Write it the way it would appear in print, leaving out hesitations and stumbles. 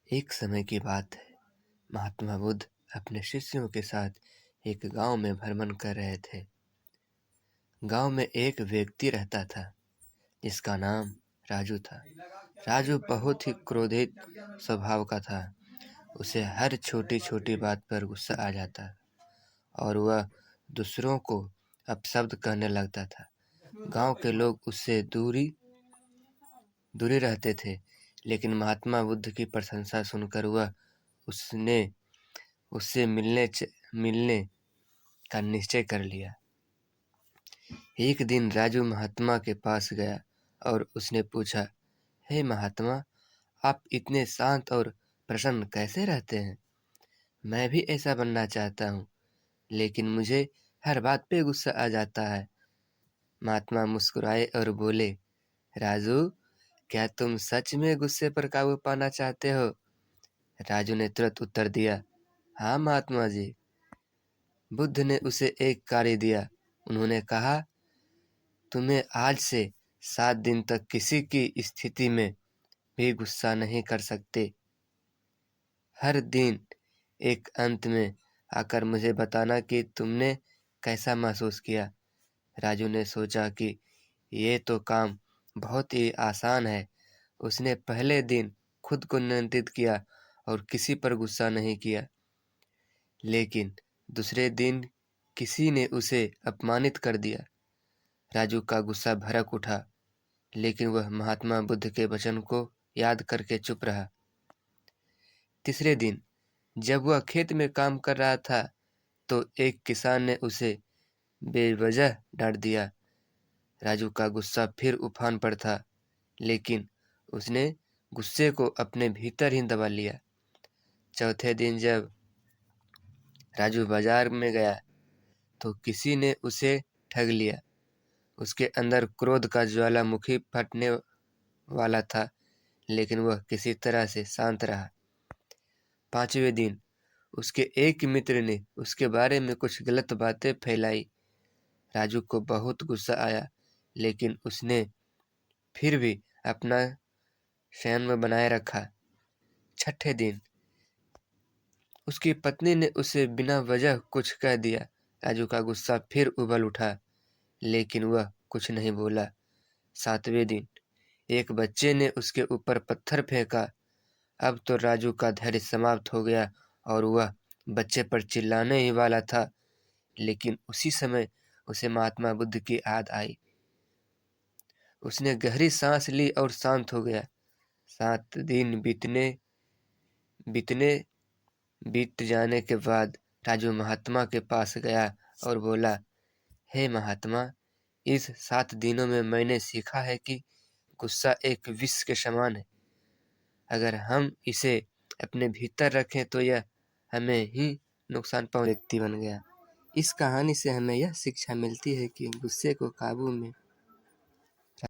एक समय की बात है। महात्मा बुद्ध अपने शिष्यों के साथ एक गांव में भ्रमण कर रहे थे। गांव में एक व्यक्ति रहता था जिसका नाम राजू था। राजू बहुत ही क्रोधित स्वभाव का था। उसे हर छोटी छोटी बात पर गुस्सा आ जाता और वह दूसरों को अपशब्द कहने लगता था। गांव के लोग उससे दूरी रहते थे, लेकिन महात्मा बुद्ध की प्रशंसा सुनकर वह उससे मिलने का निश्चय कर लिया। एक दिन राजू महात्मा के पास गया और उसने पूछा, हे महात्मा, आप इतने शांत और प्रसन्न कैसे रहते हैं? मैं भी ऐसा बनना चाहता हूँ, लेकिन मुझे हर बात पे गुस्सा आ जाता है। महात्मा मुस्कुराए और बोले, राजू, क्या तुम सच में गुस्से पर काबू पाना चाहते हो? राजू ने तुरंत उत्तर दिया, हाँ महात्मा जी। बुद्ध ने उसे एक कार्य दिया। उन्होंने कहा, तुम्हें आज से 7 दिन तक किसी की स्थिति में भी गुस्सा नहीं कर सकते। हर दिन एक अंत में आकर मुझे बताना कि तुमने कैसा महसूस किया। राजू ने सोचा कि ये तो काम बहुत ही आसान है। उसने पहले दिन खुद को नियंत्रित किया और किसी पर गुस्सा नहीं किया, लेकिन दूसरे दिन किसी ने उसे अपमानित कर दिया। राजू का गुस्सा भड़क उठा, लेकिन वह महात्मा बुद्ध के वचन को याद करके चुप रहा। तीसरे दिन जब वह खेत में काम कर रहा था तो एक किसान ने उसे बेवजह डांट दिया। राजू का गुस्सा फिर उफान पर था, लेकिन उसने गुस्से को अपने भीतर ही दबा लिया। चौथे दिन जब राजू बाजार में गया तो किसी ने उसे ठग लिया। उसके अंदर क्रोध का ज्वालामुखी फटने वाला था, लेकिन वह किसी तरह से शांत रहा। पांचवें दिन उसके एक मित्र ने उसके बारे में कुछ गलत बातें फैलाई। राजू को बहुत गुस्सा आया, लेकिन उसने फिर भी अपना संयम बनाए रखा। छठे दिन उसकी पत्नी ने उसे बिना वजह कुछ कह दिया। राजू का गुस्सा फिर उबल उठा, लेकिन वह कुछ नहीं बोला। सातवें दिन एक बच्चे ने उसके ऊपर पत्थर फेंका। अब तो राजू का धैर्य समाप्त हो गया और वह बच्चे पर चिल्लाने ही वाला था, लेकिन उसी समय उसे महात्मा बुद्ध की याद आई। उसने गहरी सांस ली और शांत हो गया। 7 दिन बीत जाने के बाद राजू महात्मा के पास गया और बोला, हे महात्मा, इस 7 दिनों में मैंने सीखा है कि गुस्सा एक विष के समान है। अगर हम इसे अपने भीतर रखें तो यह हमें ही नुकसान पहुंचा। व्यक्ति बन गया। इस कहानी से हमें यह शिक्षा मिलती है कि गुस्से को काबू में